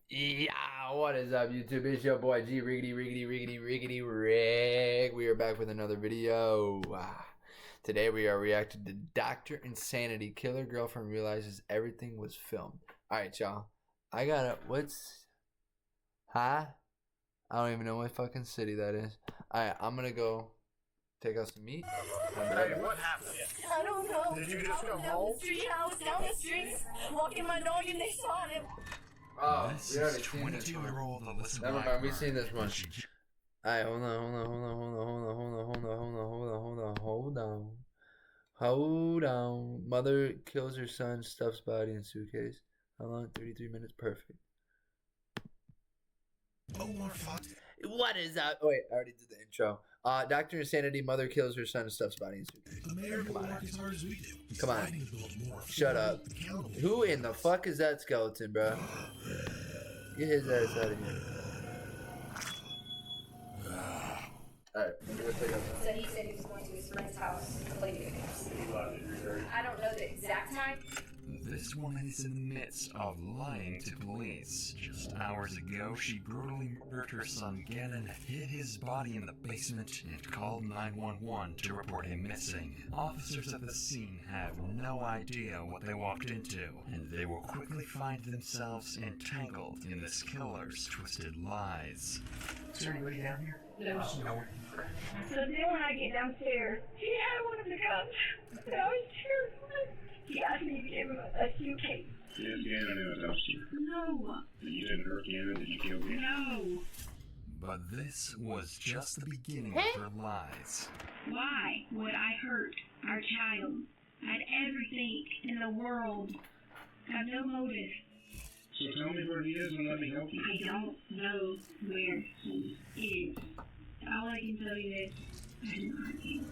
Yeah, what is up, YouTube? It's your boy G-reg. We are back with another video. Today we are reacting to Dr. Insanity. Killer girlfriend realizes everything was filmed. Alright, y'all. I don't even know what fucking city that is. Alright, I'm gonna go take out some meat. Hey, what happened? I don't know. Did you just go home? I was down the street walking my dog and they saw him. Oh, This we already is seen this one. 22-year-old Alyssa Never mind, Blackburn. we've seen this one. Alright, hold on. Mother kills her son, stuffs body in suitcase. How long? 33 minutes. Perfect. Oh, fuck. What is that? Oh, wait, I already did the intro. Dr. Insanity, mother kills her son, stuffs body in suitcase. The mayor will work as hard as we do. He's Come on. fighting to build more Shut up. accountable. Who in the fuck is that skeleton, bro? Get his ass out of here. Alright, I'm gonna take out So he said he was going to his friend's house to play video games. I don't know the exact time. This woman is in the midst of lying to police. Just hours ago, she brutally murdered her son Gannon, hid his body in the basement, and called 911 to report him missing. Officers at the scene have no idea what they walked into, and they will quickly find themselves entangled in this killer's twisted lies. Is there anybody down here? No. No. So then when I get downstairs, he had one of the guns. And I was terrified. He asked me to give him a suitcase. Is Gannon in a dumpster? No. You didn't hurt Gannon? Did you kill Gannon? No. But this was just the beginning of her lies. Why would I hurt our child? I had everything in the world. I have no motive. So tell me where he is and let me help you. I don't know where he is. All I can tell you is I didn't hurt him.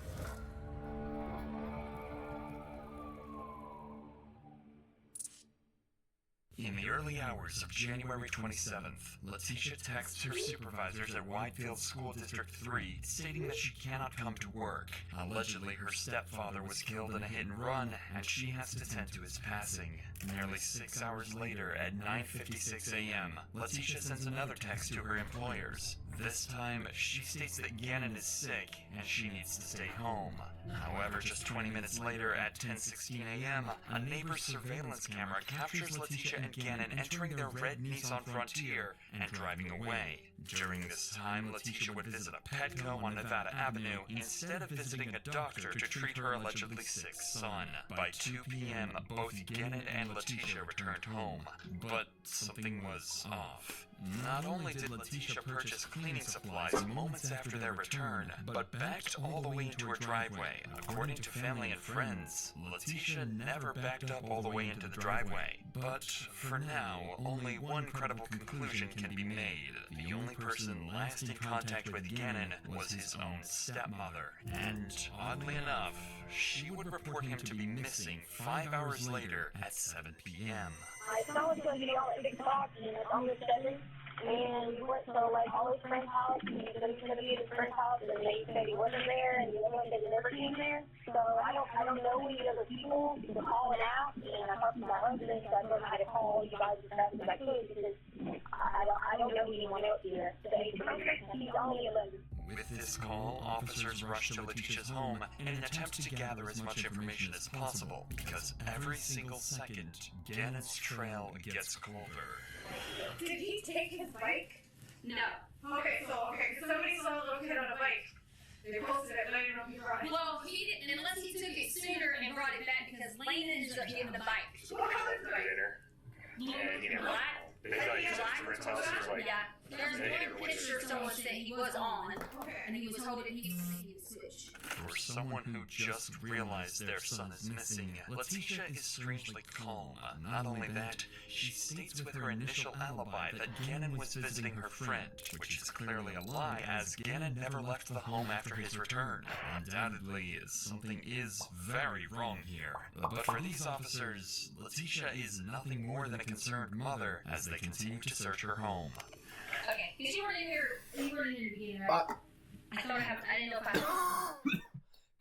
In the early hours of January 27th, Letitia texts her supervisors at Whitefield School District 3 stating that she cannot come to work. Allegedly, her stepfather was killed in a hit and run, and she has to tend to his passing. Nearly 6 hours later, at 9:56 a.m., Letitia sends another text to her employers. This time, she states that Gannon is sick and she needs to stay home. However, just 20 minutes later, at 10:16 a.m., a neighbor's surveillance camera captures Letitia and Gannon entering their red Nissan Frontier and driving away. During this time, Letitia would visit a Petco on Nevada Avenue instead of visiting a doctor to treat her allegedly sick son. By 2 p.m., both Gannon and Letitia returned home, but something was off. Not only did Letitia purchase cleaning supplies moments after their return, but backed all the way into her driveway. According to family and friends, Letitia never backed up all the way into the driveway. But for now, only one credible conclusion can be made. The only person last in contact with Gannon was his own stepmother. And oddly enough, she would report him to be missing 5 hours later at 7 p.m. I saw it on video at TikTok, and it's on the 7, and we went to, like, all his friends' house, and he said he was going to be at his friend's house, and they said he wasn't there, and the other one said he never came there. So I don't know any other people to call it out, and I talked to my husband, so I told him I had to call you guys as fast as I could, because I don't know anyone else here. So he's only 11. With this call, officers rushed to Letitia's home in an attempt to gather as much information as possible, because every single second, Gannon's trail gets colder. Did he take his bike? No. Okay, so somebody saw a little kid on a bike. They posted it, but I didn't know if he brought it. Well, he didn't, unless he took it sooner and brought it back because Lane ended up getting the bike. What color is the bike? Black. They thought he was at his friend's house. He was like, Yeah. There's one picture someone said he was on, Okay. and he was holding, he was making a switch. For someone who just realized their son is missing, Letitia is strangely calm. Not only that, she states with her initial alibi that Gannon was visiting her friend, which is clearly a lie, as Gannon never left the home after his return. Undoubtedly, something is very wrong here. But for these officers, Letitia is nothing more than a concerned mother as they continue to search her home. Okay, because you weren't in here, in the beginning, right? I didn't know if I...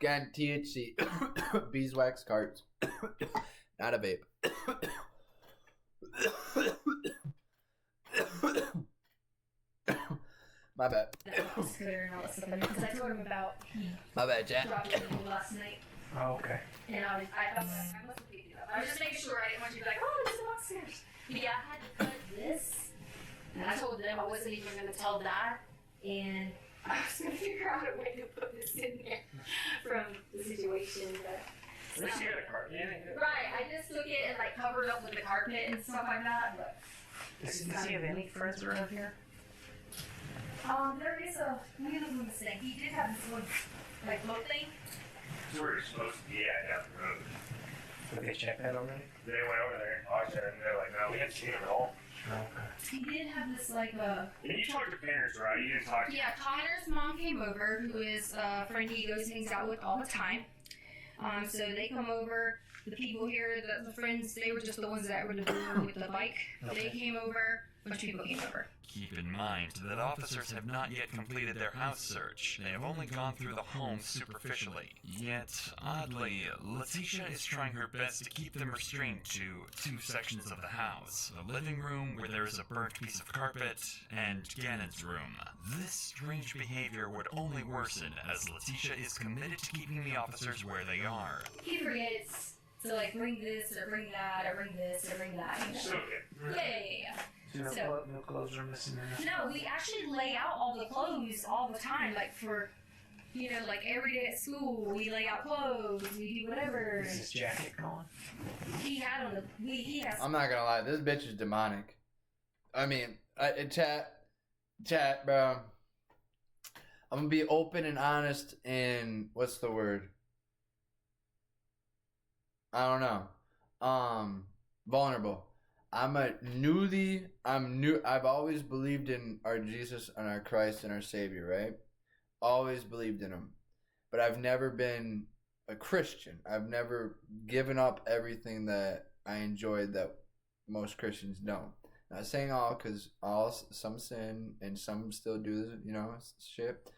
Again, THC. Beeswax carts. Not a vape. My bad. that scooter and all that stuff. Because I told him about he My bad, Jack. dropped it last night. Oh, okay. And I must have picked it up. I was just making sure I didn't want you to be like, oh, it's a box scooter. But yeah, I had to cut this. And I told them I wasn't even going to tell Dad. And I was going to figure out a way to put this in there from the situation. But At least you got a carpet in it. right, I just took it and like covered up with the carpet and stuff like that. But Does he have any friends around here? there is a, let me look on this thing. He did have this one like float thing. That's where you're supposed to be at down the road. Did they check that already? They went over there and talked to him, and they're like, no, we haven't seen him at all. He did have this like a. And you talked to parents, right? You didn't talk to Yeah, Connor's mom came over, who is a friend he goes and hangs out with all the time. So they come over. The people here, the friends, they were just the ones that were the with the bike. They came over. A bunch of people came over. Keep in mind that officers have not yet completed their house search. They have only gone through the home superficially. Yet, oddly, Letitia is trying her best to keep them restrained to two sections of the house. The living room, where there is a burnt piece of carpet, and Gannon's room. This strange behavior would only worsen as Letitia is committed to keeping the officers where they are. He forgets to like bring this or bring that or bring this or bring that. So good. Yeah. No clothes are missing or nothing? No, we actually lay out all the clothes all the time, like for, you know, like every day at school, we lay out clothes, we do whatever. Is his jacket gone? He had on the, he has. I'm not gonna lie, this bitch is demonic. I mean, chat, bro. I'm gonna be open and honest and what's the word? I don't know. Vulnerable. I'm new. I've always believed in our Jesus and our Christ and our Savior, right? Always believed in him. But I've never been a Christian. I've never given up everything that I enjoyed that most Christians don't. Not saying all, because some sin and some still do this, you know, shit.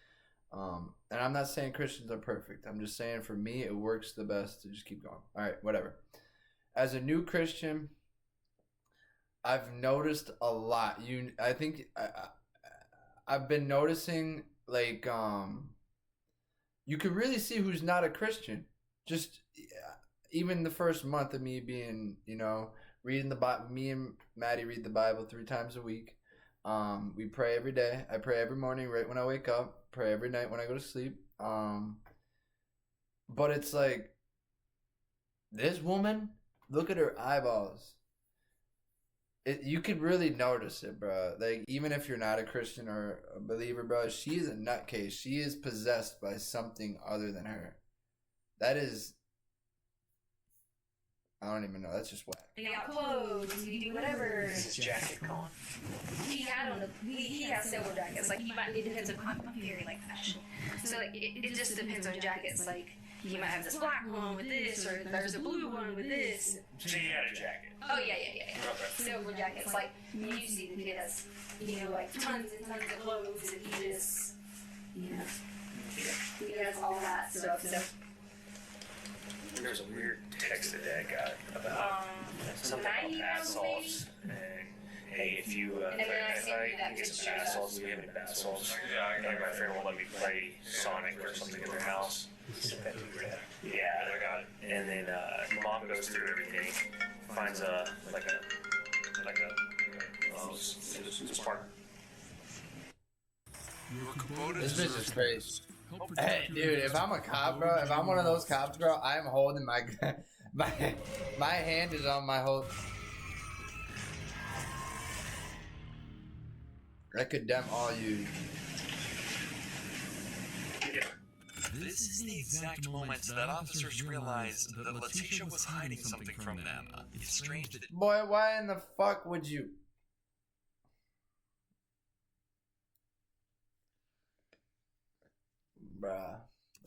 And I'm not saying Christians are perfect. I'm just saying for me, it works the best to just keep going. All right, whatever. As a new Christian, I've noticed a lot. I think I've been noticing like you could really see who's not a Christian. Just even the first month of me being, you know, reading the Bible. Me and Maddie read the Bible 3 times a week. We pray every day. I pray every morning right when I wake up. Pray every night when I go to sleep. But it's like this woman. Look at her eyeballs. You could really notice it, bro. Like, even if you're not a Christian or a believer, bro, she is a nutcase. She is possessed by something other than her. That is, I don't even know. That's just whack. We got clothes, we do whatever. Is his jacket gone? He had on he has several jackets. Like, it depends on, I'm very like fashion. So like, it just depends on jackets. Like, you might have this black one with this, or there's a blue one with this. So you had a jacket. Oh yeah. Silver jackets, like you see the kid has, you know, like tons and tons of clothes, and he just, you know, he has all that stuff. So There's a weird text that Dad got about something about bath salts. And hey, if you And then I if sent you I that can get some picture. bath salts, do we have any bath salts? And my friend won't let me play Sonic or something in their house. Yeah, I got it. And then Mom goes through everything, finds a spark. This bitch is crazy. Hey, dude, if I'm a cop, bro, if I'm one of those cops, bro, I'm holding my my hand is on my whole. I condemn all you. This is the exact moment that officers realized that Letitia was hiding something from them. It's strange that Boy, why in the fuck would you? Bruh.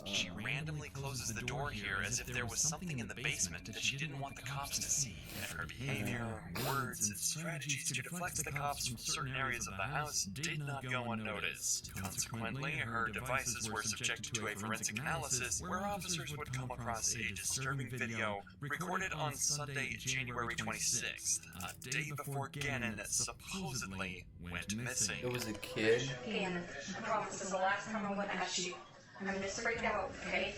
She randomly closes the door here as if there was something in the basement that she didn't want the cops to see. And her behavior, words, and strategies to deflect the cops from certain areas of the house did not go unnoticed. Consequently, her devices were subjected to a forensic analysis where officers would come across a disturbing video recorded on Sunday, January 26th, a day before Gannon supposedly went missing. It was a kid. Gannon, I promise this is the last time I'm gonna ask you. I'm just freaked out, okay?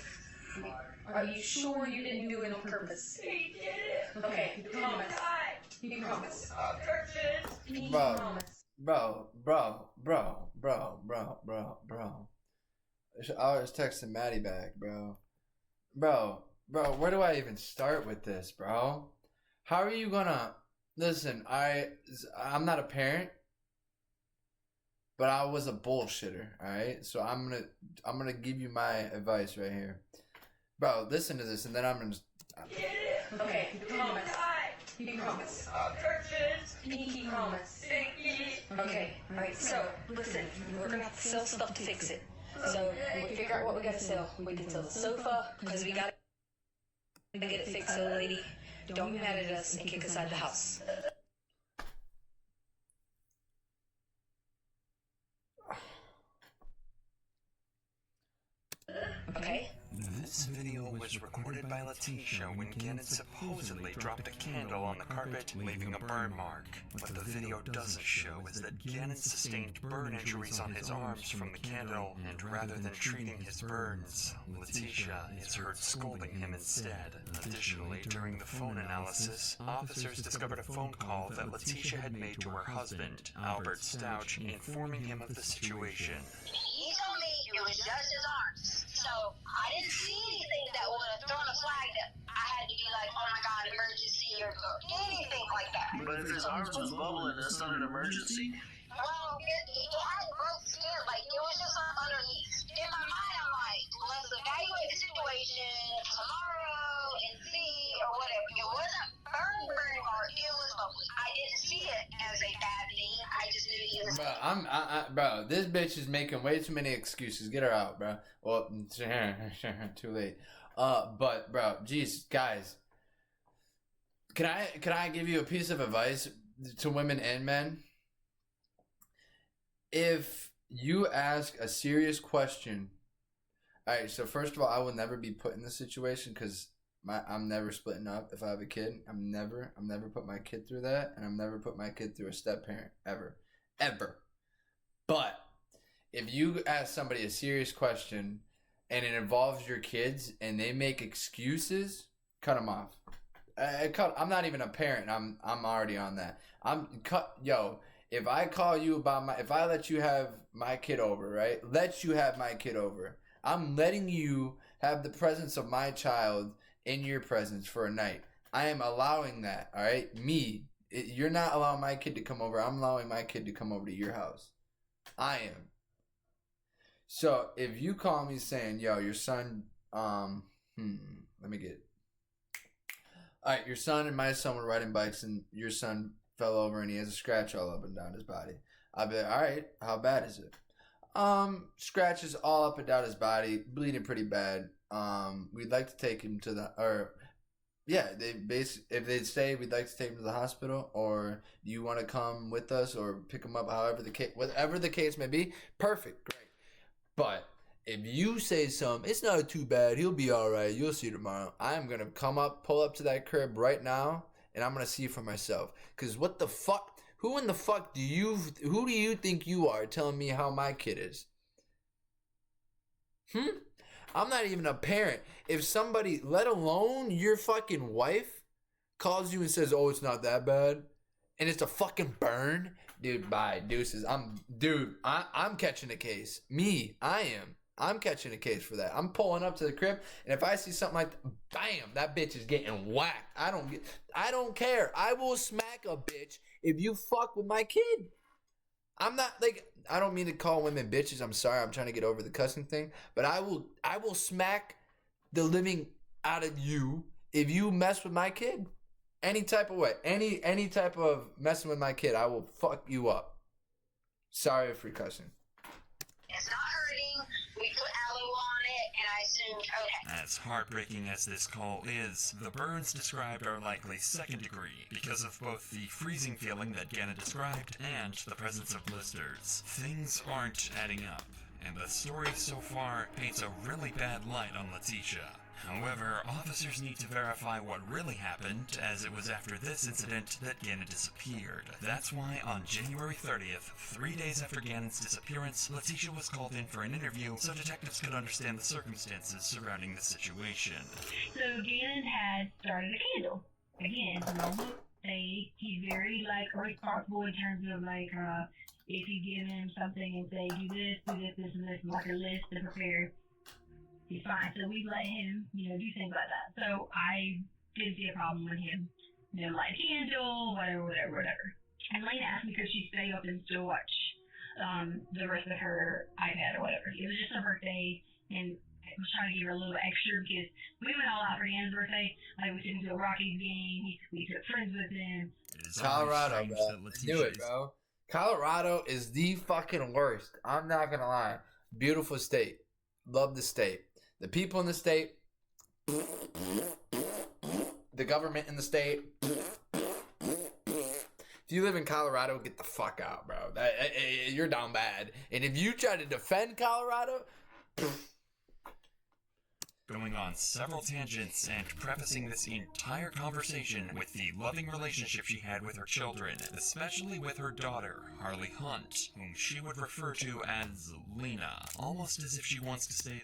Are you sure you didn't do it on purpose? He did it. Okay, you promise. God. You promise. On purpose. You Bro. promise. Bro. I was texting Maddie back, bro. Bro, where do I even start with this, bro? How are you gonna... Listen, I'm not a parent, but I was a bullshitter, alright? So I'm gonna give you my advice right here. Bro, listen to this, and then I'm gonna... Okay, you promise. You promise. On purpose. Pinky promise. Okay, alright, so, listen, we're gonna have to sell stuff to fix it. So, we figure out what we gotta sell. We can sell the sofa, because we gotta get it fixed, so lady, don't be mad at us and kick us out of the house. Okay? This video was recorded by Letitia when Gannon supposedly dropped a candle on the carpet, leaving a burn mark. What the video doesn't show is that Gannon sustained burn injuries on his arms from the candle, and rather than treating his burns, Letitia is heard scolding him instead. Additionally, during the phone analysis, officers discovered a phone call that Letitia had made to her husband, Albert Stouch, informing him of the situation. He told me it was just his arms. So I didn't see anything that would have thrown a flag that I had to be like, oh my god, emergency or anything like that. But if his arms was bubbling, that's not an emergency. Well, it had broke skin, like it was just underneath. In my mind, I'm like, let's evaluate the situation tomorrow and see or whatever. It wasn't burn hard. It was bubbling. I didn't see it as a bad thing. I just knew he was. Bro, this bitch is making way too many excuses. Get her out, bro. Well, too late. But bro, jeez, guys, can I give you a piece of advice to women and men? If you ask a serious question, all right. So first of all, I will never be put in this situation because I'm never splitting up. If I have a kid, I'm never put my kid through that, and I'm never put my kid through a step parent ever. But if you ask somebody a serious question and it involves your kids and they make excuses, cut them off. I'm not even a parent. I'm already on that. If I call you about if I let you have my kid over, right? Let you have my kid over. I'm letting you have the presence of my child in your presence for a night. I am allowing that, all right? You're not allowing my kid to come over. I'm allowing my kid to come over to your house. I am. So if you call me saying, yo, your son, let me get. All right, your son and my son were riding bikes and your son fell over and he has a scratch all up and down his body. I'll be like, all right, how bad is it? Scratches all up and down his body, bleeding pretty bad. We'd like to take him to if they'd say we'd like to take him to the hospital, or do you want to come with us or pick him up, whatever the case may be, perfect, great. But if you say it's not too bad, he'll be all right, you'll see tomorrow, I'm going to pull up to that crib right now, and I'm going to see for myself. Because what the fuck? Who in the fuck do you think you are telling me how my kid is? I'm not even a parent. If somebody, let alone your fucking wife, calls you and says, oh, it's not that bad, and it's a fucking burn, dude, bye, deuces. I'm catching a case. I'm catching a case for that. I'm pulling up to the crib, and if I see something like that, bam, that bitch is getting whacked. I don't care. I will smack a bitch if you fuck with my kid. I'm not I don't mean to call women bitches. I'm sorry. I'm trying to get over the cussing thing, but I will smack the living out of you if you mess with my kid. Any type of way. Any type of messing with my kid, I will fuck you up. Sorry for cussing. It's not hurting. We put aloe on it, And I assumed, okay. As heartbreaking as this call is, the burns described are likely second degree because of both the freezing feeling that Gannon described and the presence of blisters. Things aren't adding up, and the story so far paints a really bad light on Letitia. However, officers need to verify what really happened, as it was after this incident that Gannon disappeared. That's why on January 30th, 3 days after Gannon's disappearance, Letitia was called in for an interview so detectives could understand the circumstances surrounding the situation. So Gannon had started a candle. Again, normal day. He's very responsible in terms of if you give him something and say do this, and this, like a list to prepare, he's fine. So we let him, do things like that. So I didn't see a problem with him, light a candle, whatever. And Lane asked me could she stay up and still watch the rest of her iPad or whatever. It was just her birthday, and I was trying to give her a little extra because we went all out for Hannah's birthday. Like we took him to a Rockies game. We took friends with him. Colorado, bro. Do it, bro. Colorado is the fucking worst. I'm not gonna lie. Beautiful state. Love the state. The people in the state. The government in the state. If you live in Colorado, get the fuck out, bro. You're down bad. And if you try to defend Colorado... Going on several tangents and prefacing this entire conversation with the loving relationship she had with her children, especially with her daughter, Harley Hunt, whom she would refer to as Lena, almost as if she wants to say...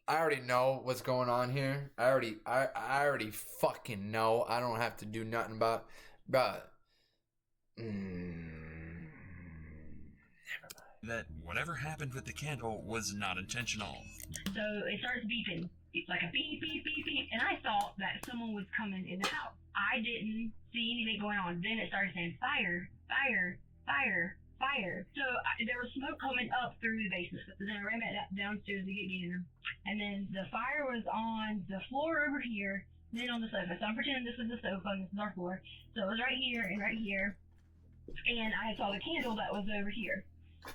I already know what's going on here. I already fucking know. I don't have to do nothing about... But... that whatever happened with the candle was not intentional. So it starts beeping. It's like a beep, beep, beep, beep. And I thought that someone was coming in the house. I didn't see anything going on. Then it started saying fire, fire, fire, fire. So there was smoke coming up through the basement. So then I ran back downstairs to get Gannon. And then the fire was on the floor over here, then on the sofa. So I'm pretending this was the sofa and this is our floor. So it was right here and right here. And I saw the candle that was over here.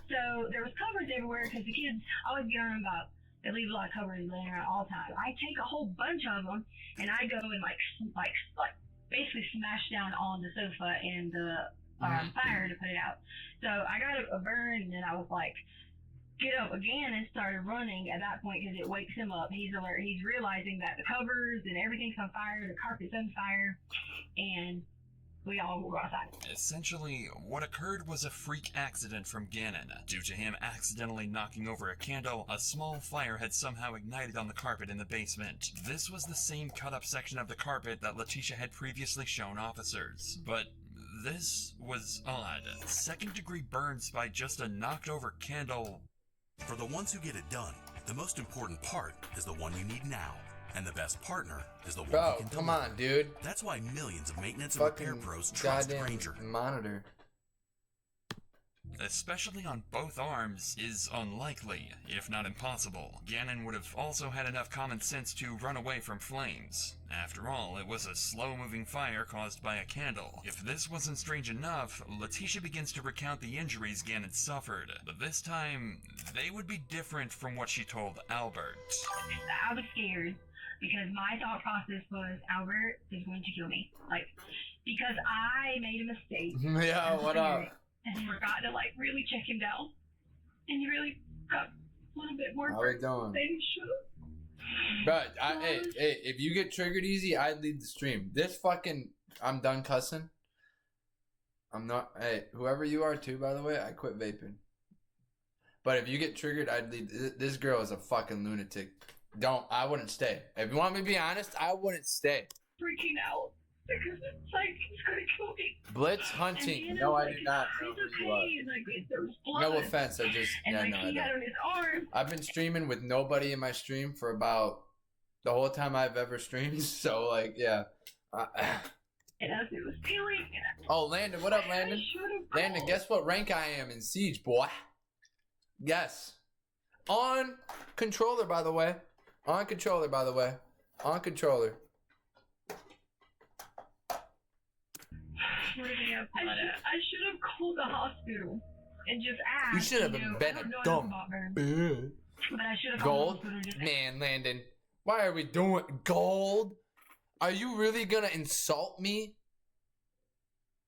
So there was covers everywhere because the kids always get on about they leave a lot of covers laying around all the time. I take a whole bunch of them and I go and like basically smash down on the sofa and the fire to put it out. So I got a burn and then I was like, get up again and started running at that point because it wakes him up. He's alert. He's realizing that the covers and everything's on fire, the carpet's on fire, and we all go outside. Essentially, what occurred was a freak accident from Gannon. Due to him accidentally knocking over a candle, a small fire had somehow ignited on the carpet in the basement. This was the same cut-up section of the carpet that Letitia had previously shown officers. But this was odd. Second-degree burns by just a knocked-over candle. For the ones who get it done, the most important part is the one you need now. And the best partner is the one who can deliver. Come on, dude. That's why millions of maintenance and repair pros trust Grainger. Monitor. Especially on both arms, is unlikely, if not impossible. Gannon would have also had enough common sense to run away from flames. After all, it was a slow-moving fire caused by a candle. If this wasn't strange enough, Letitia begins to recount the injuries Gannon suffered, but this time, they would be different from what she told Albert. I was scared because my thought process was Albert is going to kill me. Because I made a mistake. Yeah, what up? And forgot to really check him down. And he really got a little bit more How we doing? than he should have. But hey, if you get triggered easy, I'd leave the stream. I'm done cussing. I'm not. Hey, whoever you are too, by the way, I quit vaping. But if you get triggered, I'd leave. This girl is a fucking lunatic. I wouldn't stay. If you want me to be honest, I wouldn't stay. Freaking out. Because it's like, he's gonna kill me. Blitz hunting. No, I do not know who you are. No offense, I just... And yeah, no, he got on his arm. I've been streaming with nobody in my stream for about the whole time I've ever streamed, so, yeah. And as it was feeling... Oh, Landon, what up, Landon? Landon, guess what rank I am in Siege, boy? Guess. On controller, by the way. On controller. I should have called the hospital and just asked. You should have been a dumb bitch. But I should have Gold? Man, Landon, why are we doing gold? Are you really gonna insult me?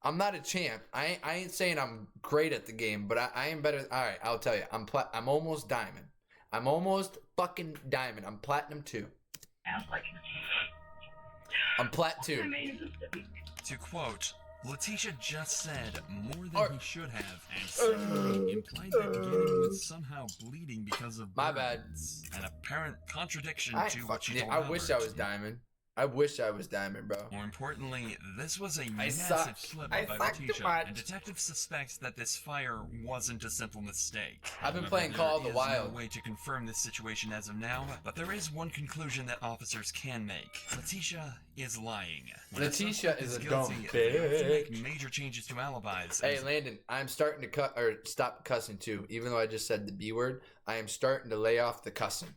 I'm not a champ. I ain't saying I'm great at the game, but I am better. All right, I'll tell you. I'm almost diamond. I'm almost fucking diamond. I'm platinum 2. I'm plat 2. To quote, Letitia just said more than he should have, and secondly implied that Gannon was somehow bleeding because of My bad. burns. An apparent contradiction to what she Yeah, told I wish I Albert. was diamond. I wish I was diamond, bro. More importantly, this was a massive suck. slip I up by suck too Letitia, much. and detectives suspect that this fire wasn't a simple mistake. I've been However, playing Call of the there is Wild. no way to confirm this situation as of now, but there is one conclusion that officers can make. Letitia is lying. When Letitia suspect is a guilty, dumb they often make bitch. major changes to alibis. Hey, Landon, I'm starting to cut or stop cussing too. Even though I just said the B word, I am starting to lay off the cussing.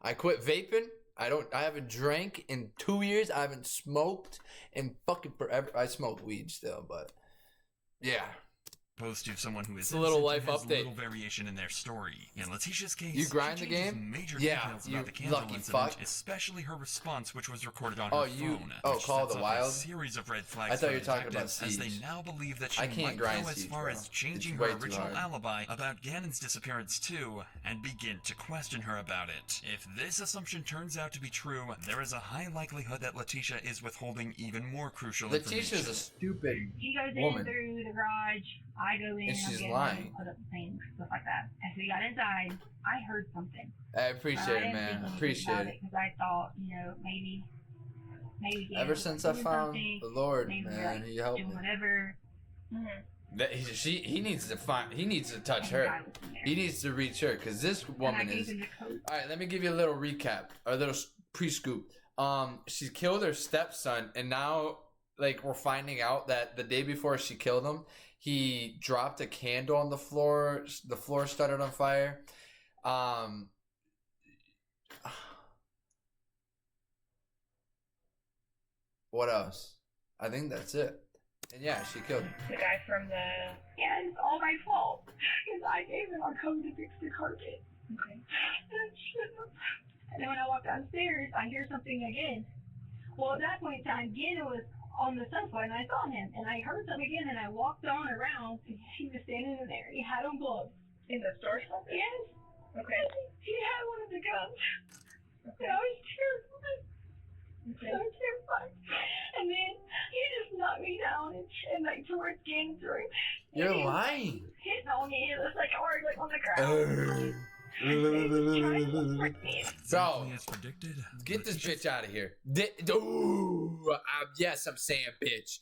I quit vaping. I haven't drank in 2 years. I haven't smoked in fucking forever. I smoke weed still, but yeah. Opposed to someone who is It's a little innocent life has update. little variation in their story. In Letitia's case, You grind she the changes game? major Yeah, details you about the candle lucky incident, fuck. especially her response, which was recorded on Oh, her phone. which Call of sets the up Wild? A series of red flags I thought for you were talking about detectives, as they Siege. now believe that she I can't might grind go as Siege, far bro. as changing It's her way too original hard. alibi about Gannon's disappearance too, and begin to question her about it. If this assumption turns out to be true, there is a high likelihood that Letitia is withholding even more crucial Letitia's information. a stupid He goes woman. in through the garage. I go in. And I'm she's getting lying. ready to put up the things, stuff like that. As we got inside, I heard something. I appreciate it, man. Appreciate it. Because I thought, maybe. Ever since I found the Lord, man, He helped doing me. whatever. He needs to find. He needs to touch her. He needs to reach her because this woman is. All right, let me give you a little recap, or a little pre-scoop. She killed her stepson, and now, like, we're finding out that the day before she killed him, he dropped a candle on the floor. The floor started on fire. What else? I think that's it. And yeah, she killed him. The guy from the. Yeah, it's all my fault. Because I gave him our code to fix the carpet. Okay. And then when I walk downstairs, I hear something again. Well, at that point in time, Gannon was on the sofa, and I saw him. And I heard something again, and I walked on around, and he was standing in there. He had on gloves. In the store shop? Yes. Okay. He had one of the guns. Okay. And I was terrified. Okay. So terrified. And then he just knocked me down and like towards Gannon's room. You're And he was, lying. hitting on me. It was like I was like on the ground. Bro, As predicted, get this bitch out of here. Yes, I'm saying bitch.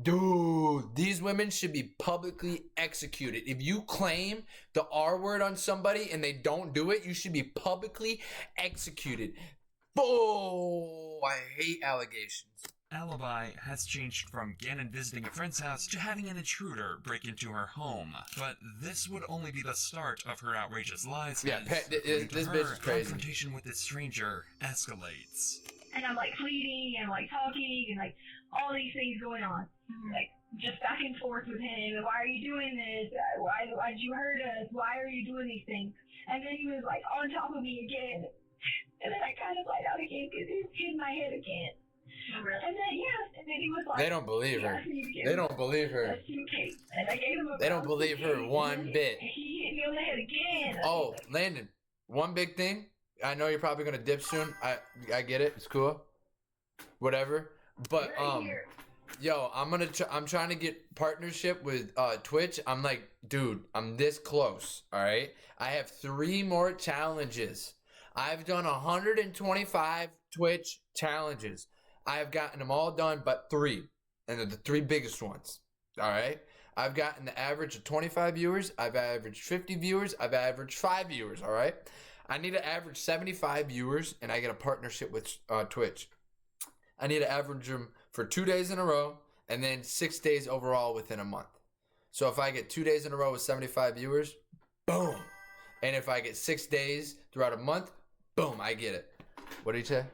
Dude, these women should be publicly executed. If you claim the R word on somebody and they don't do it, you should be publicly executed. Oh, I hate allegations. alibi has changed from Gannon visiting a friend's house to having an intruder break into her home. But this would only be the start of her outrageous lies. Yeah, as, according to this her, bitch is crazy. Confrontation with this stranger escalates. And I'm like pleading and like talking and like all these things going on. Like just back and forth with him. Why are you doing this? Why did you hurt us? Why are you doing these things? And then he was like on top of me again. And then I kind of lied out again because he was hitting my head again. And then and then he was like, They don't believe her. They don't believe her. a suitcase. And I gave him a They don't believe her suitcase, one and bit. He hit me on the head again. Oh, Landon, one big thing. I know you're probably gonna dip soon. I get it. It's cool. Whatever. But yo, I'm trying to get partnership with Twitch. I'm like, dude, I'm this close. All right. I have 3 more challenges. I've done 125 Twitch challenges. I have gotten them all done, but 3, and they're the 3 biggest ones. All right. I've gotten the average of 25 viewers. I've averaged 50 viewers. I've averaged 5 viewers. All right. I need to average 75 viewers, and I get a partnership with Twitch. I need to average them for 2 days in a row, and then 6 days overall within a month. So if I get 2 days in a row with 75 viewers, boom. And if I get 6 days throughout a month, boom, I get it. What did he say?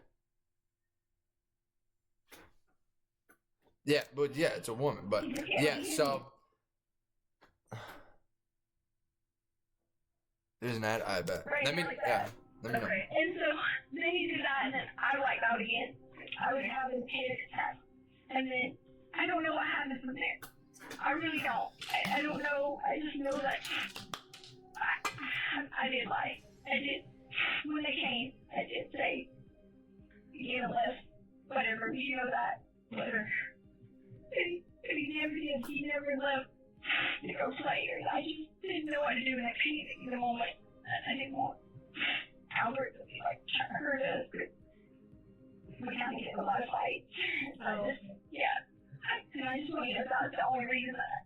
Yeah, but yeah, it's a woman. But yeah, so There's an ad. I bet. Right Let me. now, like Yeah. that. Let me know. Okay. And so then he did that, and then I wiped out again. I was having panic attacks, and then I don't know what happened from there. I really don't. I don't know. I just know that I did lie. I did. When they came, I did say, you know, whatever, you know that, whatever. And he never did. He never left the ghost later. I just didn't know what to do in that panic in the moment. I didn't want Albert to be like trying to hurt us. We kind of get in a lot of fights. So, yeah. And I just want you to know that's the only reason that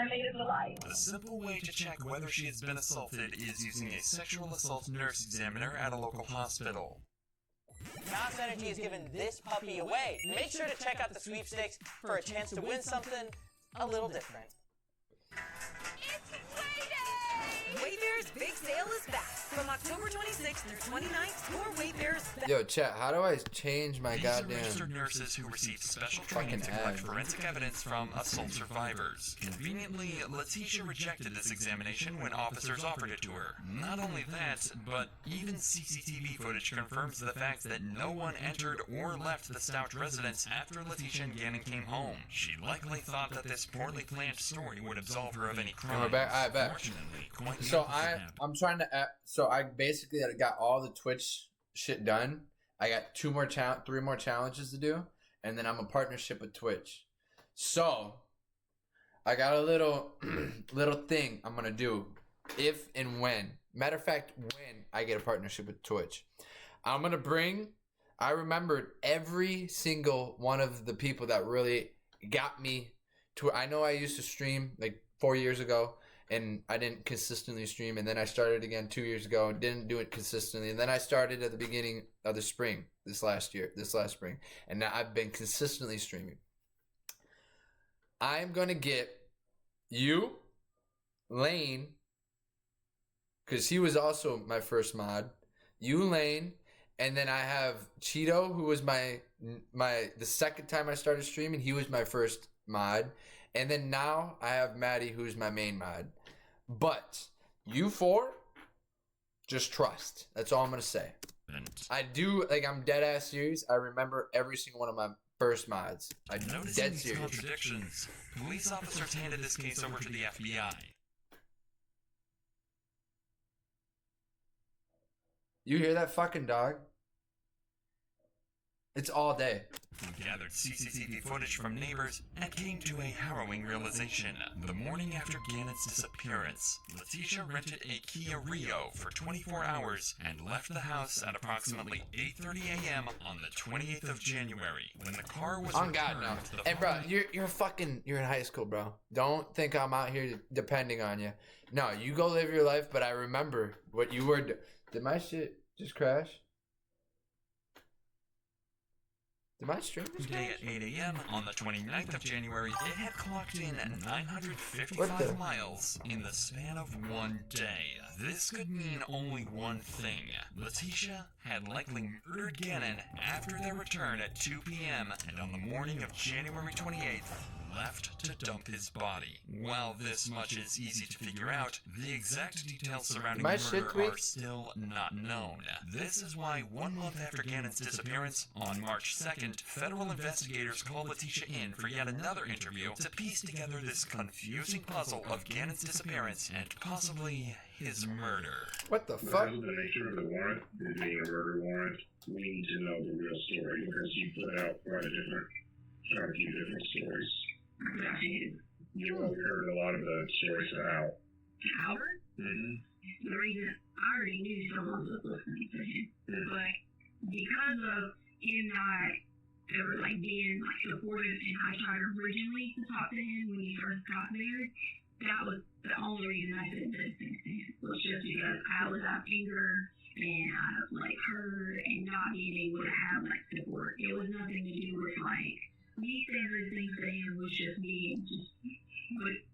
I made it the light. A simple way to check whether she has been assaulted is using a sexual assault nurse examiner at a local hospital. Mouse Energy is giving this puppy away. Make sure to check out the sweepstakes for a chance to win something a little different. It's Wayfair's big sale is back. From October 26th through 29th, your Wayfair's back. Yo, chat. How do I change my These are goddamn registered nurses who received special training to collect forensic evidence from assault survivors. Conveniently, Letitia rejected this examination when officers offered it to her. Not only that, but even CCTV footage confirms the fact that no one entered or left the Stout residence after Letitia and Gannon came home. She likely thought that this poorly planned story would absolve her of any crimes. And we're back. I bet. Fortunately, quite the So opposite happened. I'm trying to. So I basically got all the Twitch shit done. I got 3 more challenges to do, and then I'm a partnership with Twitch. So I got a little thing I'm gonna do if and when. Matter of fact, when I get a partnership with Twitch, I'm gonna bring. I remembered every single one of the people that really got me to. I know I used to stream like 4 years ago, and I didn't consistently stream, and then I started again 2 years ago and didn't do it consistently, and then I started at the beginning of the spring this last spring, and now I've been consistently streaming. I'm gonna get you, Lane, because he was also my first mod, you, Lane, and then I have Cheeto, who was the second time I started streaming, he was my first mod, and then now I have Maddie, who's my main mod. But you 4, just trust. That's all I'm gonna say. I do, like, I'm dead ass serious. I remember every single one of my first mods. I'm Noticing dead these serious. contradictions, police officers handed this case over to the FBI. You hear that fucking dog? It's all day. Who gathered CCTV footage from neighbors and came to a harrowing realization. The morning after Gannon's disappearance, Letitia rented a Kia Rio for 24 hours and left the house at approximately 8:30 a.m. on the 28th of January. When the car was On God, returned, no. the Hey, bro, you're in high school, bro. Don't think I'm out here depending on you. No, you go live your life, but I remember what you were Did my shit just crash? Did my stream just Today crash? at 8 a.m. on the 29th of January, it had clocked in 955 miles in the span of one day. This could mean only one thing. Letitia had likely murdered Gannon after their return at 2 p.m. and on the morning of January 28th, left to dump his body. While this much is easy to figure out, the exact details surrounding the murder are still not known. This is why 1 month after Gannon's disappearance, on March 2nd, federal investigators called Letitia in for yet another interview to piece together this confusing puzzle of Gannon's disappearance and possibly his murder. What the fuck? Because of the nature of the warrant, it being a murder warrant, we need to know the real story because you put out quite a few different stories. You probably heard a lot of the stories out. Howard? Mm-hmm. The reason I already knew someone was listening to him, but because of him not ever being supportive, and I tried originally to talk to him when he first got there, that was the only reason I said those things to him. Was just because I was out of anger and out of hurt and not being able to have support. It was nothing to do with me saying those things to him was just me,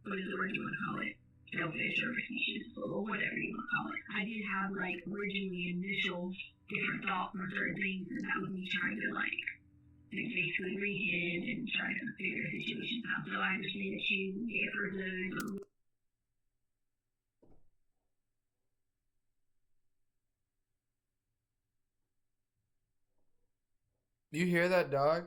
what is the word you want to call it? Selfish or facetious or whatever you want to call it. I did have originally initial different thoughts on certain things, and that was me trying to basically read him and try to figure situations out. So I understand that you gave her those. You hear that, dog?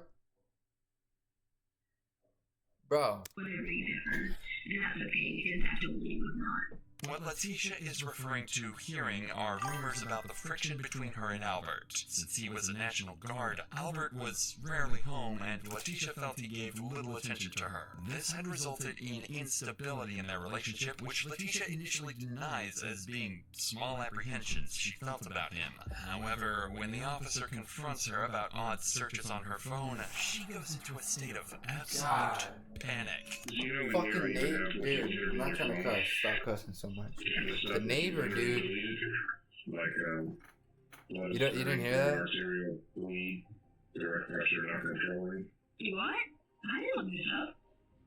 Bro. Whatever you difference. And that's okay because that totally was not. What Letitia is referring to hearing are rumors about the friction between her and Albert. Since he was a National Guard, Albert was rarely home, and Letitia felt he gave little attention to her. This had resulted in instability in their relationship, which Letitia initially denies as being small apprehensions she felt about him. However, when the officer confronts her about odd searches on her phone, she goes into a state of absolute panic. Fucking neighbor, dude. I'm not trying to cuss. Stop cussing so much. The neighbor, dude. You didn't hear that? Arterial bleed, direct pressure not controlling. You what? I didn't look this up.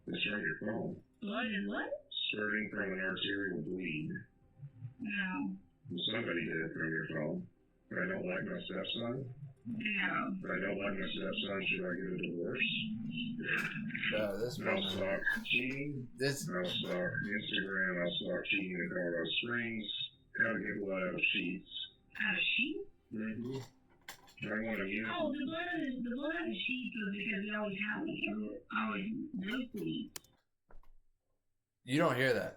It's from your phone. Blood and what? Spurting from an arterial bleed. No. Somebody did it from your phone. I don't like my stepson. No. I don't like my stepson. Should I get a divorce? Bro, this I'll woman. stop cheating. I'll stop Instagram. I'll stop cheating in Colorado Springs. How to get blood out of sheets. Out of sheets? Mm-hmm. I want to use. Oh, the blood out of sheets was because it always happened. I always nosebleeds. You don't hear that.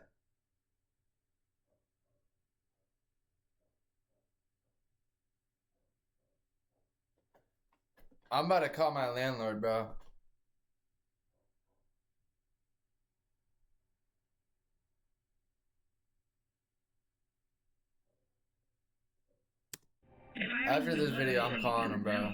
I'm about to call my landlord, bro. After this video, I'm calling him, bro.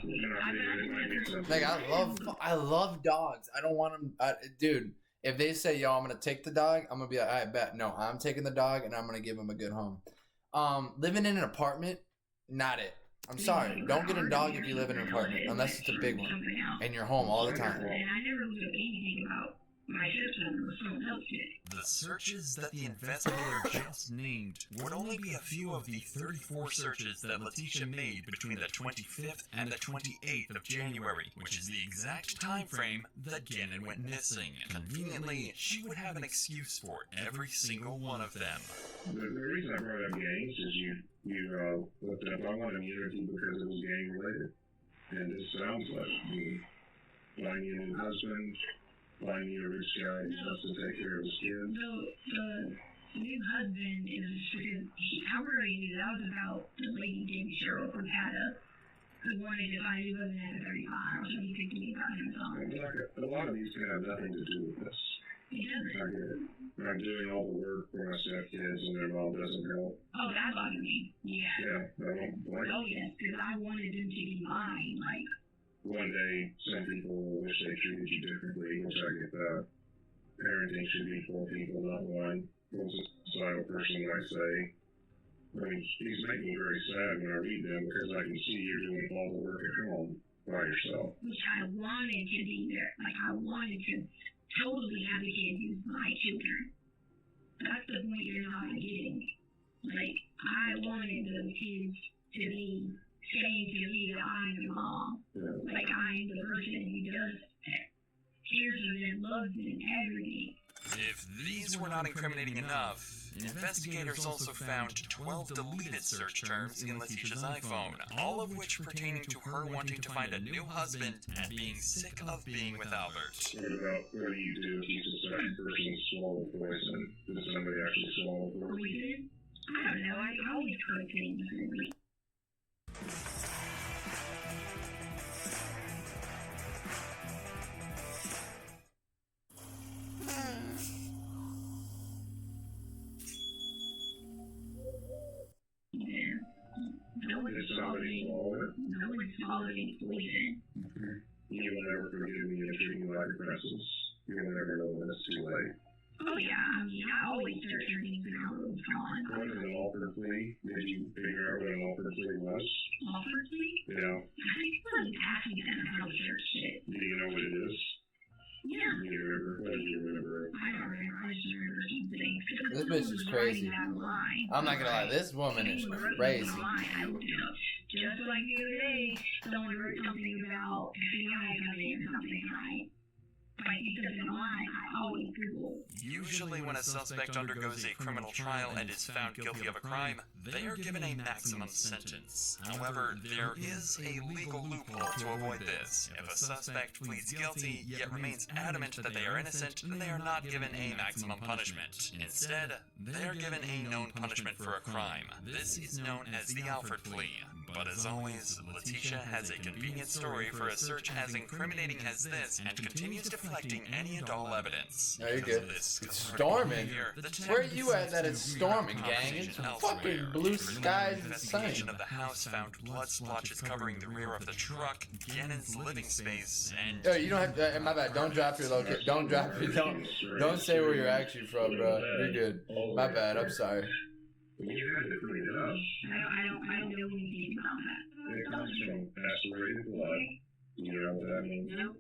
Like, I love dogs. I don't want them, dude. If they say, yo, I'm gonna take the dog, I'm gonna be like, I bet. No, I'm taking the dog and I'm gonna give him a good home. Living in an apartment, not it. I'm sorry. Don't get a dog if you live in an apartment, unless it's a big one and you're home all the time. And I never looked up anything about my stepson or someone else did. The searches that the investigator just named would only be a few of the 34 searches that Letitia made between the 25th and the 28th of January, which is the exact time frame that Gannon went missing. Conveniently, she would have an excuse for every single one of them. The reason I brought up gangs is you looked up I want immunity because it was gang related. And this sounds like me finding a new husband, finding a rich guy who wants to take care of his kids. The new husband is because I already knew that was about the lady David Cheryl from Pata who wanted to find a new husband at 35. So he could be about him. A lot of these can have nothing to do with this. It doesn't. I get it. I'm doing all the work for my stepkids and their mom doesn't help. Oh, that bothered me. Yeah. Yeah, I don't like it. Oh, yes, because I wanted them to be mine. Like, one day, some people will wish they treated you differently, which I get that. Parenting should be for people, not one. Most societal person might say. I mean, these make me very sad when I read them because I can see you're doing all the work at home by yourself. which I wanted to be there. Like, I wanted to totally have the kids as my children. That's the point you're not getting. Like, I wanted those kids to be saying to me that I'm their mom. Yeah. Like, I'm the person who does cares for them, loves them, everything. If these were not incriminating enough, investigators also found 12 deleted search terms in Letitia's iPhone, all of which pertaining to her wanting to find a new husband and being sick of being with Albert. What about what do you do if you suspect a person swallowed poison? Did somebody actually swallow poison? Poison? I don't know. I always cook things for me. Did somebody swallow it? No one swallowed any poison. You will never forgive me and treat me like a princess. You will never know when it's too late. Oh yeah, I mean, I always search for things and how it was gone. What is an offered plea? Did you figure out what an offered plea was? Offered plea? Yeah. I think someone asked me that how to search shit. Do you know what it is? Yeah. Do you remember? What do you remember? I don't remember. I just remember some things. This bitch is crazy. I'm not gonna lie, this woman is crazy. I looked it up. Just like the other day, someone wrote something about FBI coming or something, right? But I see something online, I always Google. Usually when a suspect undergoes a criminal trial and is found guilty of a crime, they are given a maximum sentence. However, there is a legal loophole to avoid this. If a suspect pleads guilty, yet remains adamant that they are innocent, then they are not given a maximum punishment. Instead, they are given a known punishment for a crime. This is known as the Alford plea. But as always, Letitia has a convenient story for a search as incriminating as this and continues deflecting any and all evidence. No, you're good. It's storming. Where are you at that it's storming, gang? It's fucking blue skies and sunny. Investigation of the house found blood splotches covering the rear of the truck, Gannon's living space, and... Yo, you don't have to, my bad, don't drop your location. Don't say where you're actually from, bro. You're good. My bad, I'm sorry. You had to clean it up. I don't know anything about that. It comes from accelerated blood. You know what that means? No.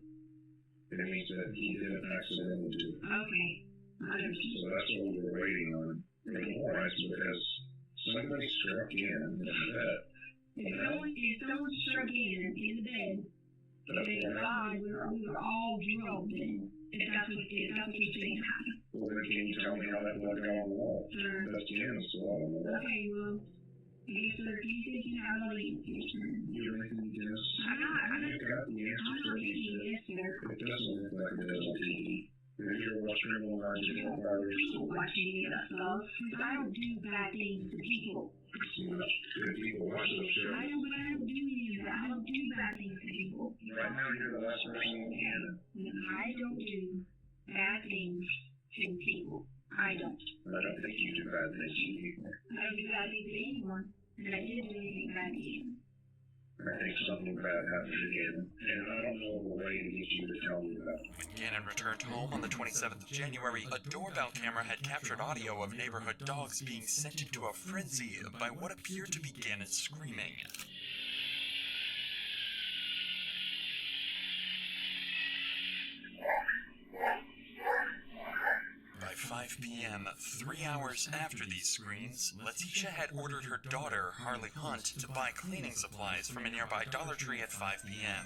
It means that he didn't accidentally do it. Okay. So that's what we were waiting on. Why? Because somebody struck in the bed. If someone struck in the bed, then God, we were all drugged in. If that's what you're saying happened. Well, then can you tell me how that blood got on the wall? Sure. That's the answer to all of that. Okay, well, yes, sir. Do you think you have all the answers? You're making me guess. I'm not. You got the answer I'm for not me. making a guess, sir. It doesn't look like it does on TV. If you're watching it online, you don't People watch any of that stuff. I don't do bad things to people. Good people watch those shows. I know, but I don't do any of that. I don't do bad things to people. Right now, you're the last person in Canada. I don't do bad things to people. I don't. I don't think you do bad things to people. I don't do bad things to anyone. And I didn't do anything bad to you. I think something bad happened again, and I don't know the way to get you to tell me that. When Gannon returned home on the 27th of January, a doorbell camera had captured audio of neighborhood dogs being sent into a frenzy by what appeared to be Gannon screaming. By 5 p.m., 3 hours after these screens, Letitia had ordered her daughter, Harley Hunt, to buy cleaning supplies from a nearby Dollar Tree at 5 p.m.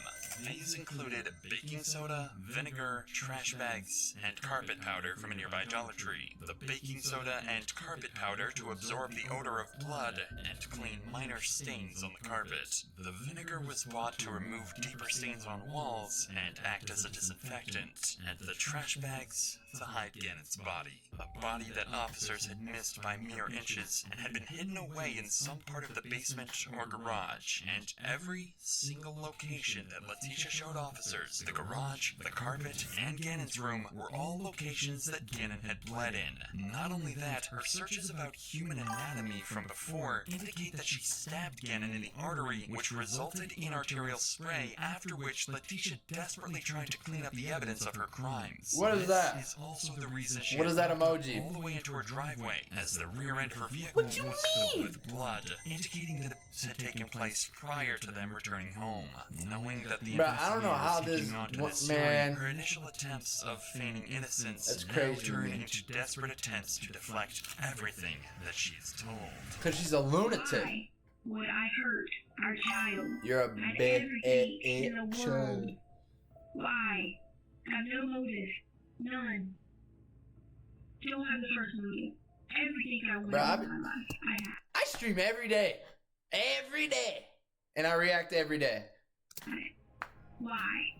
These included baking soda, vinegar, trash bags, and carpet powder from a nearby Dollar Tree. The baking soda and carpet powder to absorb the odor of blood and clean minor stains on the carpet. The vinegar was bought to remove deeper stains on walls and act as a disinfectant, and the trash bags to hide Gannon's body. A body that officers had missed by mere inches and had been hidden away in some part of the basement or garage, and every single location that Letitia showed officers, the garage, the carpet, and Gannon's room, were all locations that Gannon had bled in. Not only that, her searches about human anatomy from before indicate that she stabbed Gannon in the artery, which resulted in arterial spray, after which Letitia desperately tried to clean up the evidence of her crimes. What is that? This is also the reason she What is that had emoji? all the way into her driveway, as the rear end of her vehicle was filled with blood, indicating that it had taken place prior to them returning home. Knowing that the Bruh, I don't know how investigators this- on to what- this story, man. her initial attempts of feigning innocence That's now crazy to turn me. into desperate attempts to deflect everything that she is told. Because she's a lunatic. Why would I hurt our child? You're a And bad everything in the world. child. Why? Have no motive. None. Don't have the first motive. Everything I want Bruh, in my life, I have. I stream every day. Every day. And I react every day. Why?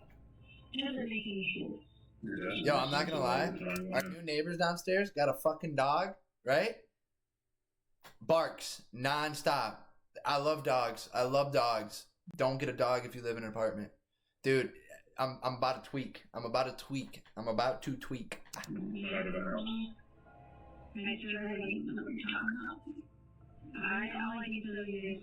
Doesn't make any sense. Yo, I'm not gonna lie. Our new neighbors downstairs got a fucking dog, right? Barks non-stop. I love dogs. I love dogs. Don't get a dog if you live in an apartment. Dude, I'm about to tweak. I'm about to tweak. Make sure everybody knows what you're talking about. All I need to know is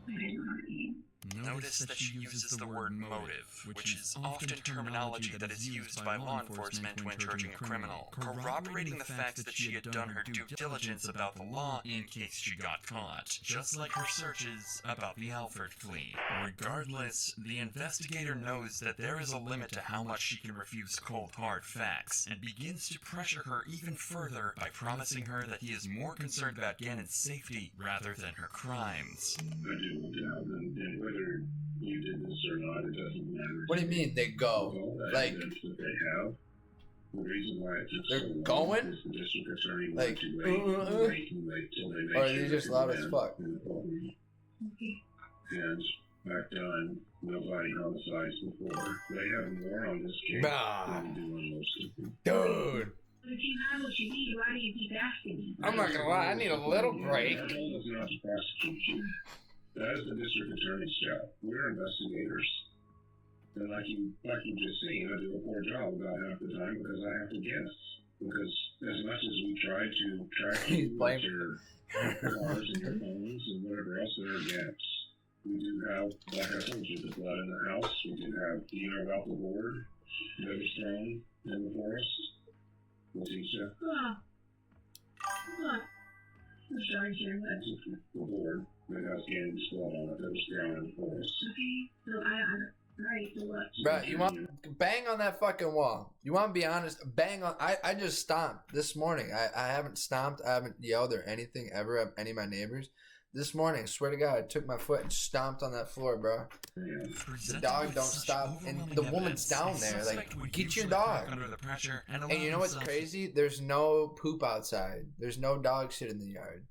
I didn't hurt you. Notice that she uses the word motive, which is often terminology that is used by law enforcement when charging a criminal, corroborating the facts that she had done her due diligence about the law in case she got caught, just like her searches about the Alford plea. Regardless, the investigator knows that there is a limit to how much she can refuse cold hard facts, and begins to pressure her even further by promising her that he is more concerned about Gannon's safety rather than her crimes. I do doubt that whether you did this or not. It doesn't matter. What do you mean they go? All that Like evidence that they have. The reason why it took they're so long going? is the district attorney Like, wanted to wait till they made or are sure they just that loud the as man fuck? in the courtroom. And back done, nobody homicides before. They have more on this case than they do on most of them. Dude. But if you have what you need, why do you keep asking me? I'm not gonna lie, I need a little break. That is not the prosecution. That is the district attorney's job. We're investigators. And like you just seen, I do a poor job about half the time because I have to guess. Because as much as we try to track you with your cars and your phones and whatever else, there are gaps. We do have, like I told you, the blood in the house. We do have Dina about the board that was thrown in the forest. Letitia. I'm sorry, sir. That's the board that has Gannon's blood on it that was thrown in the forest. Okay, so right, so what? Bro, you want bang on that fucking wall. You want to be honest? Bang on. I just stomped this morning. I haven't stomped. I haven't yelled or anything ever at any of my neighbors. This morning, swear to God, I took my foot and stomped on that floor, bro. The dog don't stop, and the woman's down there. Like, get your dog. And you know what's crazy? There's no poop outside. There's no dog shit in the yard.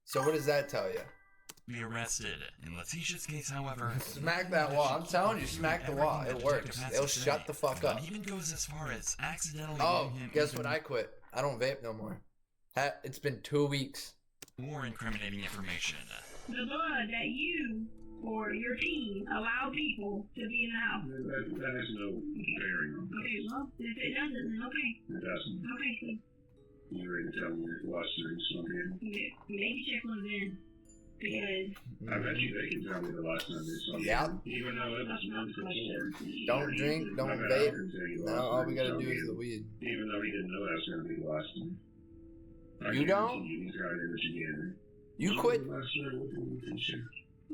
So what does that tell you? Be arrested. In Letitia's case, however, smack that wall. I'm telling you, smack the wall. It works. They'll shut the fuck up. Even goes as far as accidentally. Oh, guess what? I quit. I don't vape no more. It's been 2 weeks. More incriminating information. The blood that you or your team allow people to be in the house. That has no bearing on Okay, well, if it doesn't, then okay. It doesn't. Okay, so You ready to tell me your lawsuit something? maybe check one of them. Because I bet you they can tell me the last time they saw me. Yeah. Even though it was months before. Don't drink, don't vape. Now all we gotta do is the weed. Even though he didn't know that was going to be the last time. You don't? You quit?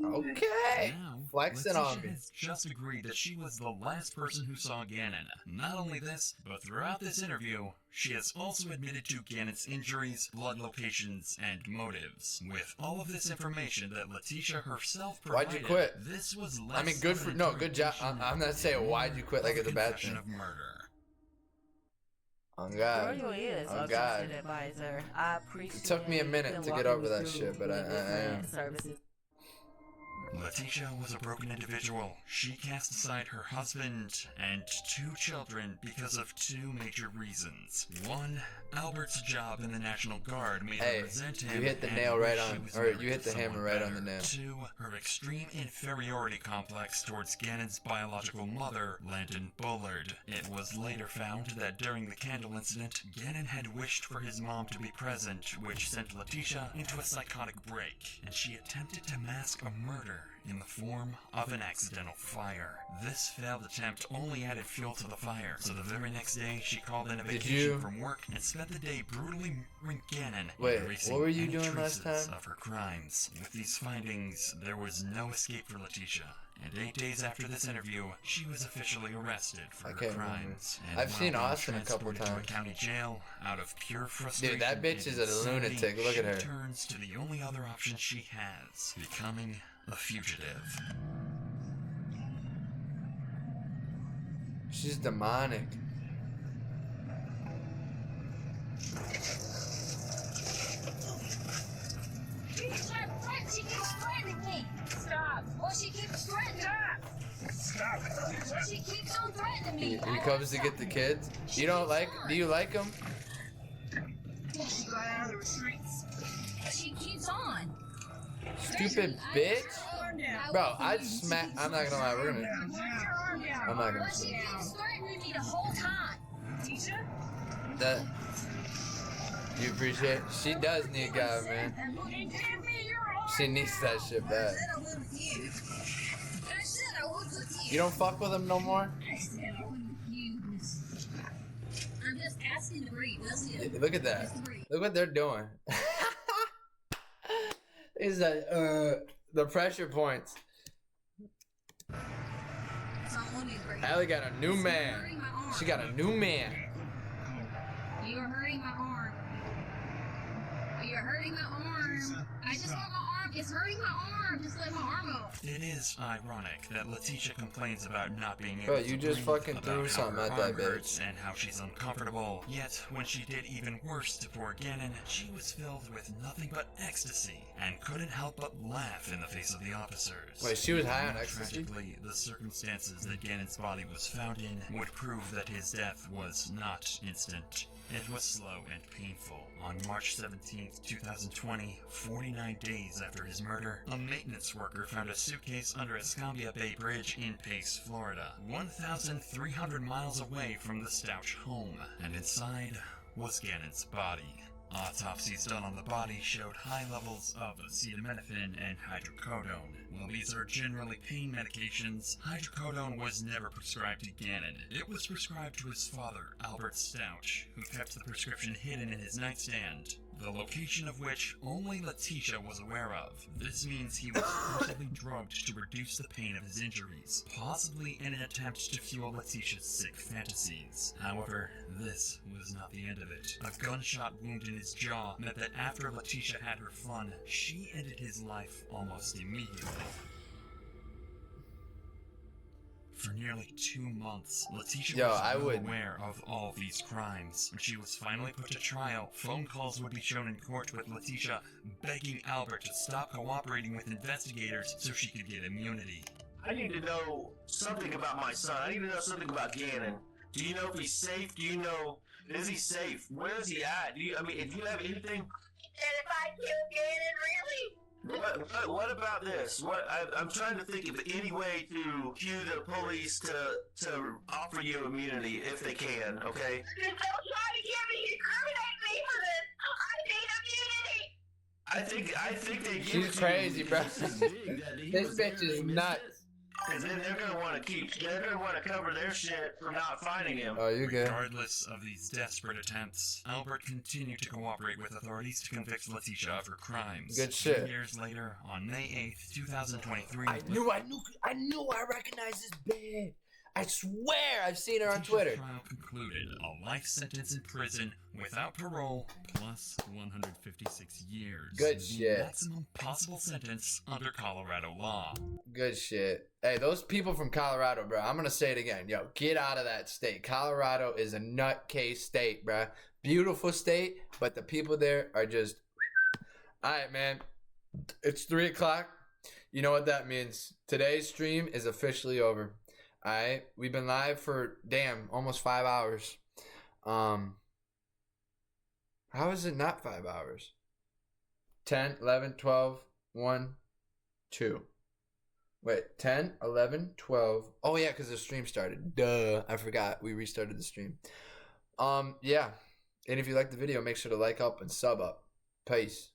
Okay. Now, Flexing Letitia on me. has just agreed that she was the last person who saw Gannon. Not only this, but throughout this interview, she has also admitted to Gannon's injuries, blood locations, and motives. With all of this information that Letitia herself provided, Why'd you quit? This was less I mean, good for good job. I'm not saying why'd you quit like it's a bad thing. of murder. On God. On God. Advisor. I appreciate It took me a minute to get over that shit, but I am. Letitia was a broken individual. She cast aside her husband and 2 children because of 2 major reasons. One, Albert's job in the National Guard made her resent him. You hit the and nail wish right she on, was or married you hit to the hammer someone right on better. the nail. 2, her extreme inferiority complex towards Gannon's biological mother, Landon Bullard. It was later found that during the candle incident, Gannon had wished for his mom to be present, which sent Letitia into a psychotic break, and she attempted to mask a murder in the form of an accidental fire. This failed attempt only added fuel to the fire, so the very next day she called in a vacation from work and spent the day brutally murdering Gannon, Wait, erasing what were you any doing last traces time? of her crimes. With these findings, there was no escape for Letitia. And 8 days after this interview, she was officially arrested for her crimes. And I've while seen being Austin a couple transported to times. a county jail, out of pure frustration, Dude, that bitch is a insanity, lunatic. Look at her. She turns to the only other option she has: becoming a fugitive. She's demonic. She keeps threatening me. Stop. Well, she keeps threatening me. Stop. She keeps on threatening me. He comes to get the kids. You don't like? Do you like him? She got out of the streets. She keeps on. Stupid bitch. Bro, I'd smack. I'm not gonna lie. We're gonna. I'm not gonna. But she keeps threatening me the whole time. Tisha? That. You appreciate? She does need God, man. She needs that shit bad. You don't fuck with him no more? I'm just asking to breathe. That's it. Look at that. Look what they're doing. Is that the pressure points? Allie got a new man. She got a new man. You're hurting my arm. You're hurting my arm. I just want my arm arm. It's hurting my arm. Just let my arm off. It is ironic that Letitia complains about not being able Bro, to you just breathe, fucking about threw how something her at that arm bitch. hurts and how she's uncomfortable. Yet, when she did even worse to poor Gannon, she was filled with nothing but ecstasy and couldn't help but laugh in the face of the officers. Wait, she was high on ecstasy? Tragically, the circumstances that Gannon's body was found in would prove that his death was not instant. It was slow and painful. On March 17, 2020, 49 days after his murder, a maintenance worker found a suitcase under Escambia Bay Bridge in Pace, Florida, 1,300 miles away from the Stouch home, and inside was Gannon's body. Autopsies done on the body showed high levels of acetaminophen and hydrocodone. While these are generally pain medications, hydrocodone was never prescribed to Gannon. It was prescribed to his father, Albert Stouch, who kept the prescription hidden in his nightstand, the location of which only Letitia was aware of. This means he was forcibly drugged to reduce the pain of his injuries, possibly in an attempt to fuel Letitia's sick fantasies. However, this was not the end of it. A gunshot wound in his jaw meant that after Letitia had her fun, she ended his life almost immediately. For nearly 2 months, Letitia was well aware of all these crimes. When she was finally put to trial, phone calls would be shown in court with Letitia begging Albert to stop cooperating with investigators so she could get immunity. I need to know something about my son. I need to know something about Gannon. Do you know if he's safe? Do you know, is he safe? Where is he at? Do you have anything? And if I kill Gannon, really? What about this? I'm trying to think of any way to cue the police to offer you immunity if they can, okay? Don't try to get me, incriminate me for this. I need immunity. I think they give She's crazy, bro. This bitch is nuts. Because then they're gonna want to cover their shit from not finding him. Oh, you good? Regardless of these desperate attempts, Albert continued to cooperate with authorities to convict Letitia of her crimes. Good shit. 2 years later, on May 8th, 2023, I knew I recognized this bitch. I swear I've seen her on Letitia's Twitter. trial concluded a life sentence in prison without parole plus 156 years. Good the shit. Maximum possible sentence under Colorado law. Good shit. Hey, those people from Colorado, bro. I'm gonna say it again. Yo, get out of that state. Colorado is a nutcase state, bro. Beautiful state, but the people there are just. All right, man. It's 3 o'clock. You know what that means. Today's stream is officially over. All right, we've been live for almost 5 hours. How is it not 5 hours? 10, 11, 12, 1, 2. Wait, 10, 11, 12. Oh yeah, because the stream started. Duh, I forgot. We restarted the stream. Yeah. And if you like the video, make sure to like up and sub up. Peace.